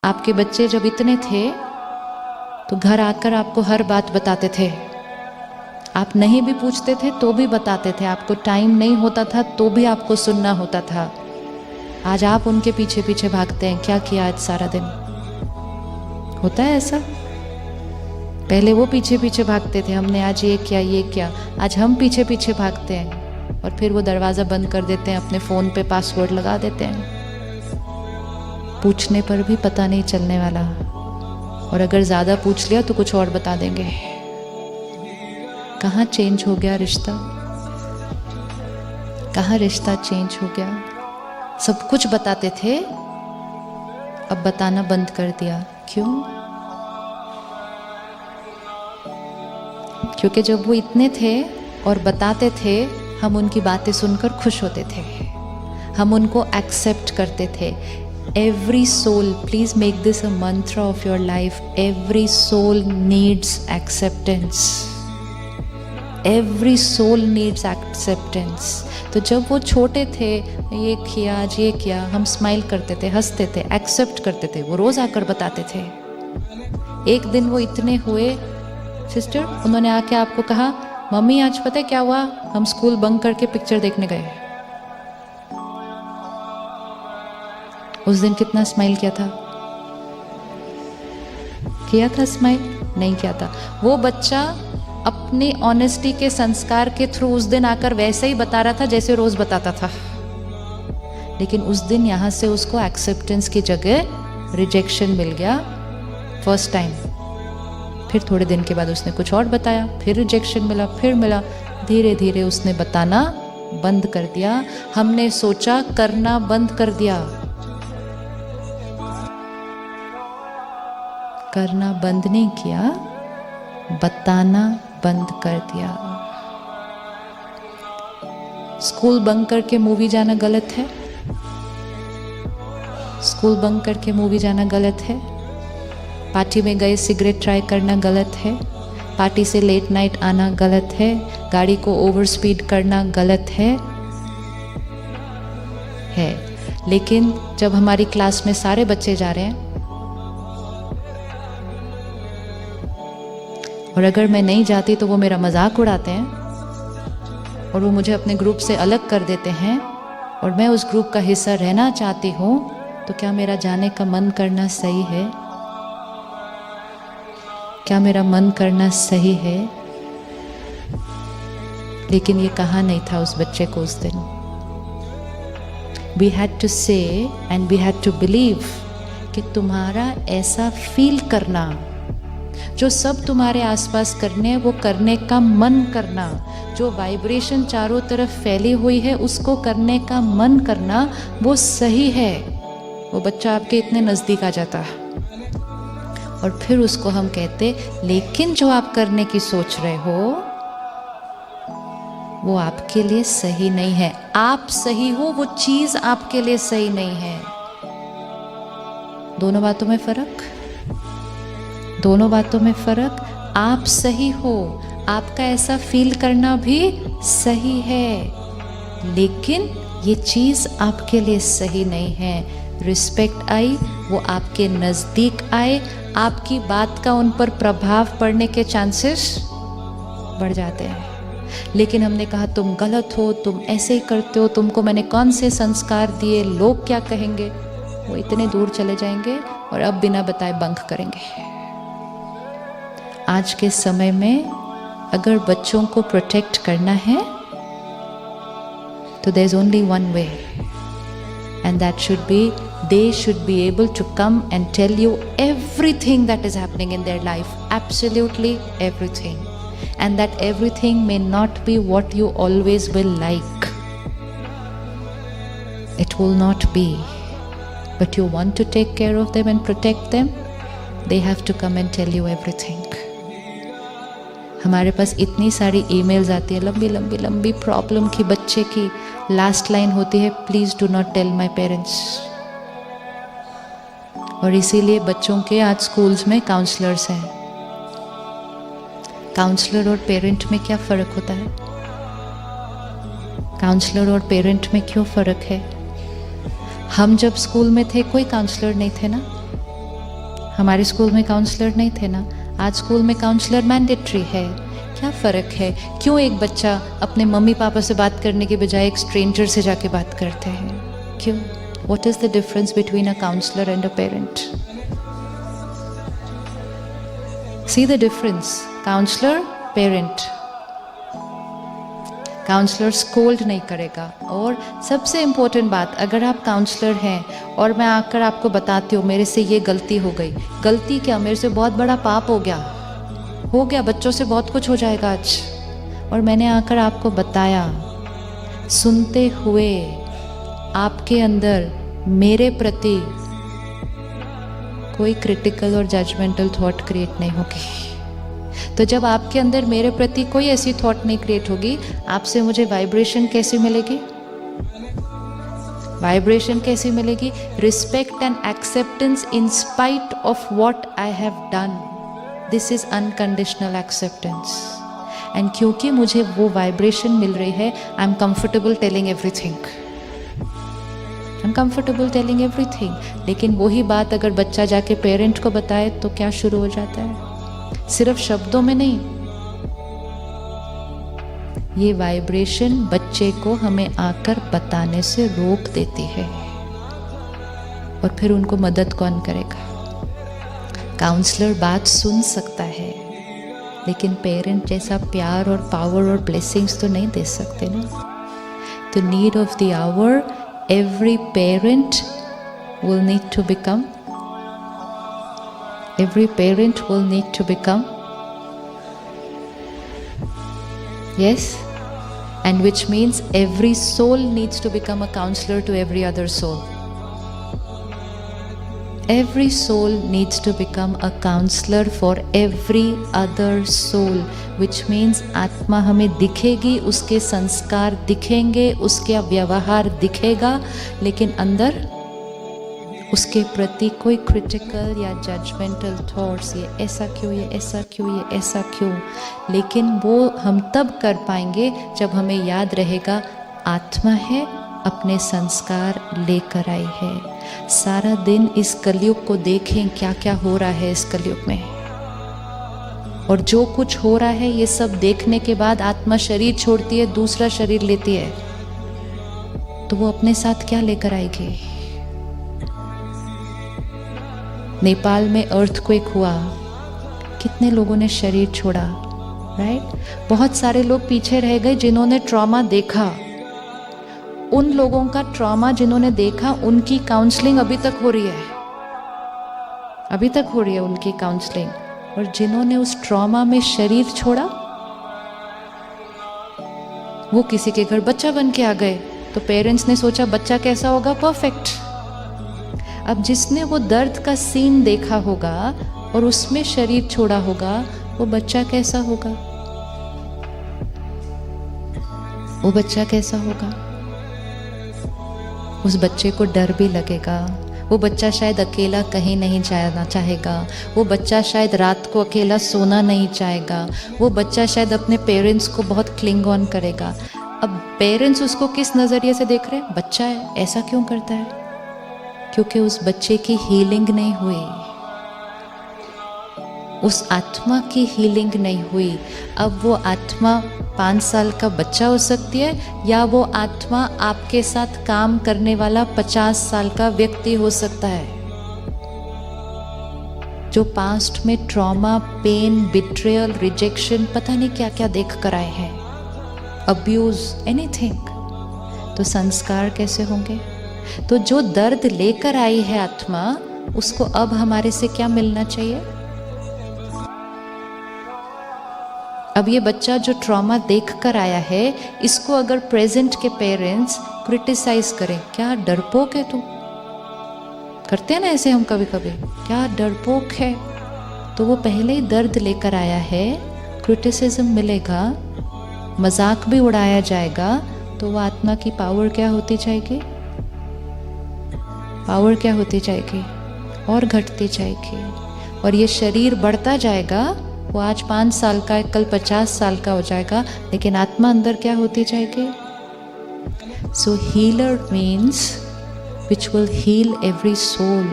आपके बच्चे जब इतने थे तो घर आकर आपको हर बात बताते थे, आप नहीं भी पूछते थे तो भी बताते थे, आपको टाइम नहीं होता था तो भी आपको सुनना होता था। आज आप उनके पीछे पीछे भागते हैं, क्या किया आज सारा दिन। होता है ऐसा? पहले वो पीछे पीछे भागते थे, हमने आज ये किया ये किया, आज हम पीछे पीछे भागते हैं और फिर वो दरवाज़ा बंद कर देते हैं, अपने फ़ोन पे पासवर्ड लगा देते हैं। पूछने पर भी पता नहीं चलने वाला, और अगर ज़्यादा पूछ लिया तो कुछ और बता देंगे। कहाँ चेंज हो गया रिश्ता, कहाँ रिश्ता चेंज हो गया। सब कुछ बताते थे, अब बताना बंद कर दिया। क्यों? क्योंकि जब वो इतने थे और बताते थे, हम उनकी बातें सुनकर खुश होते थे, हम उनको एक्सेप्ट करते थे। Every soul, please make this a mantra of your life, every soul needs acceptance, every soul needs acceptance. तो जब वो छोटे थे, ये किया आज ये किया, हम स्माइल करते थे, हंसते थे, एक्सेप्ट करते थे। वो रोज आकर बताते थे। एक दिन वो इतने हुए सिस्टर, उन्होंने आके आपको कहा, मम्मी आज पता है क्या हुआ, हम स्कूल बंक करके पिक्चर देखने गए। उस दिन कितना स्माइल किया था? किया था स्माइल? नहीं किया था। वो बच्चा अपनी ऑनेस्टी के संस्कार के थ्रू उस दिन आकर वैसे ही बता रहा था जैसे रोज बताता था, लेकिन उस दिन यहां से उसको एक्सेप्टेंस की जगह रिजेक्शन मिल गया फर्स्ट टाइम। फिर थोड़े दिन के बाद उसने कुछ और बताया, फिर रिजेक्शन मिला, फिर मिला। धीरे धीरे उसने बताना बंद कर दिया। हमने सोचा करना बंद कर दिया, करना बंद नहीं किया, बताना बंद कर दिया। स्कूल बंक करके मूवी जाना गलत है, स्कूल बंक करके मूवी जाना गलत है। पार्टी में गए सिगरेट ट्राई करना गलत है, पार्टी से लेट नाइट आना गलत है, गाड़ी को ओवर स्पीड करना गलत है। लेकिन जब हमारी क्लास में सारे बच्चे जा रहे हैं और अगर मैं नहीं जाती तो वो मेरा मजाक उड़ाते हैं और वो मुझे अपने ग्रुप से अलग कर देते हैं और मैं उस ग्रुप का हिस्सा रहना चाहती हूँ, तो क्या मेरा जाने का मन करना सही है? क्या मेरा मन करना सही है? लेकिन ये कहा नहीं था उस बच्चे को उस दिन। We had to say and we had to believe कि तुम्हारा ऐसा फील करना, जो सब तुम्हारे आसपास करने हैं वो करने का मन करना, जो वाइब्रेशन चारों तरफ फैली हुई है उसको करने का मन करना, वो सही है। वो बच्चा आपके इतने नज़दीक आ जाता है और फिर उसको हम कहते, लेकिन जो आप करने की सोच रहे हो वो आपके लिए सही नहीं है। आप सही हो, वो चीज़ आपके लिए सही नहीं है। दोनों बातों में फर्क, दोनों बातों में फर्क। आप सही हो, आपका ऐसा फील करना भी सही है, लेकिन ये चीज़ आपके लिए सही नहीं है। रिस्पेक्ट आई, वो आपके नज़दीक आए, आपकी बात का उन पर प्रभाव पड़ने के चांसेस बढ़ जाते हैं। लेकिन हमने कहा तुम गलत हो, तुम ऐसे ही करते हो, तुमको मैंने कौन से संस्कार दिए, लोग क्या कहेंगे, वो इतने दूर चले जाएंगे और अब बिना बताए बंक करेंगे। आज के समय में अगर बच्चों को प्रोटेक्ट करना है तो there is only one way, and that should be they should be able to come and tell you everything that is happening in their life, absolutely everything, and that everything may not be what you always will like. It will not be, but you want to take care of them and protect them, they have to come and tell you everything. हमारे पास इतनी सारी emails आती है, लंबी लंबी लंबी problem की, बच्चे की लास्ट लाइन होती है, please do not tell my parents. और इसीलिए बच्चों के आज स्कूल्स में काउंसलर्स हैं। काउंसलर और पेरेंट में क्या फ़र्क होता है? काउंसलर और पेरेंट में क्यों फ़र्क है? हम जब स्कूल में थे कोई काउंसलर नहीं थे ना, हमारे स्कूल में काउंसलर नहीं थे ना, आज स्कूल में काउंसलर मैंडेटरी है। क्या फ़र्क है? क्यों एक बच्चा अपने मम्मी पापा से बात करने के बजाय एक स्ट्रेंजर से जाके बात करते हैं? क्यों? What is the difference between a counselor and a parent? See the difference. Counselor, parent. Counselor scold नहीं करेगा। और सबसे इम्पोर्टेंट बात, अगर आप काउंसलर हैं और मैं आकर आपको बताती हूँ मेरे से ये गलती हो गई, गलती क्या, मेरे से बहुत बड़ा पाप हो गया, बच्चों से बहुत कुछ हो जाएगा आज, और मैंने आकर आपको बताया, सुनते हुए आपके अंदर मेरे प्रति कोई क्रिटिकल और जजमेंटल थॉट क्रिएट नहीं होगी। तो जब आपके अंदर मेरे प्रति कोई ऐसी थॉट नहीं क्रिएट होगी, आपसे मुझे वाइब्रेशन कैसे मिलेगी? वाइब्रेशन कैसे मिलेगी? Respect and acceptance in spite of what I have done. This is unconditional acceptance. And क्योंकि मुझे वो वाइब्रेशन मिल रही है, I am comfortable telling everything. I am comfortable telling everything. लेकिन वही बात अगर बच्चा जाके पेरेंट को बताए तो क्या शुरू हो जाता है? सिर्फ शब्दों में नहीं, ये वाइब्रेशन बच्चे को हमें आकर बताने से रोक देती है, और फिर उनको मदद कौन करेगा? काउंसलर बात सुन सकता है, लेकिन पेरेंट जैसा प्यार और पावर और ब्लेसिंग्स तो नहीं दे सकते ना। The need of the hour, every parent will need to become Every parent will need to become, yes, and which means every soul needs to become a counselor to every other soul. Every soul needs to become a counselor for every other soul, which means आत्मा हमें दिखेगी, उसके संस्कार दिखेंगे, उसका व्यवहार दिखेगा, लेकिन अंदर उसके प्रति कोई क्रिटिकल या जजमेंटल थॉट्स, ये ऐसा क्यों, ये ऐसा क्यों, ये ऐसा क्यों। लेकिन वो हम तब कर पाएंगे जब हमें याद रहेगा आत्मा है, अपने संस्कार लेकर आई है। सारा दिन इस कलयुग को देखें, क्या क्या हो रहा है इस कलयुग में, और जो कुछ हो रहा है ये सब देखने के बाद आत्मा शरीर छोड़ती है, दूसरा शरीर लेती है, तो वो अपने साथ क्या लेकर आएगी? नेपाल में अर्थक्वेक हुआ, कितने लोगों ने शरीर छोड़ा, राइट? बहुत सारे लोग पीछे रह गए जिन्होंने ट्रॉमा देखा। उन लोगों का ट्रॉमा जिन्होंने देखा, उनकी काउंसलिंग अभी तक हो रही है, अभी तक हो रही है उनकी काउंसलिंग। और जिन्होंने उस ट्रॉमा में शरीर छोड़ा, वो किसी के घर बच्चा बन के आ गए, तो पेरेंट्स ने सोचा बच्चा कैसा होगा? परफेक्ट। अब जिसने वो दर्द का सीन देखा होगा और उसमें शरीर छोड़ा होगा, वो बच्चा कैसा होगा? वो बच्चा कैसा होगा? उस बच्चे को डर भी लगेगा, वो बच्चा शायद अकेला कहीं नहीं जाना चाहेगा, वो बच्चा शायद रात को अकेला सोना नहीं चाहेगा, वो बच्चा शायद अपने पेरेंट्स को बहुत क्लिंग ऑन करेगा। अब पेरेंट्स उसको किस नज़रिए से देख रहे हैं? बच्चा है, ऐसा क्यों करता है? क्योंकि उस बच्चे की हीलिंग नहीं हुई, उस आत्मा की हीलिंग नहीं हुई। अब वो आत्मा 5 साल का बच्चा हो सकती है, या वो आत्मा आपके साथ काम करने वाला 50 साल का व्यक्ति हो सकता है, जो पास्ट में ट्रॉमा, पेन, बिट्रेयल, रिजेक्शन, पता नहीं क्या क्या देख कर आए हैं, अब्यूज, एनीथिंग। तो संस्कार कैसे होंगे? तो जो दर्द लेकर आई है आत्मा, उसको अब हमारे से क्या मिलना चाहिए? अब ये बच्चा जो ट्रॉमा देख कर आया है, इसको अगर प्रेजेंट के पेरेंट्स क्रिटिसाइज करें, क्या डरपोक है तू, करते हैं ना ऐसे हम कभी कभी, क्या डरपोक है, तो वो पहले ही दर्द लेकर आया है, क्रिटिसिज्म मिलेगा, मजाक भी उड़ाया जाएगा, तो वो आत्मा की पावर क्या होती जाएगी? पावर क्या होती जाएगी? और घटती जाएगी। और ये शरीर बढ़ता जाएगा, वो आज 5 साल का है, कल 50 साल का हो जाएगा, लेकिन आत्मा अंदर क्या होती जाएगी? So healer means which will heal every soul.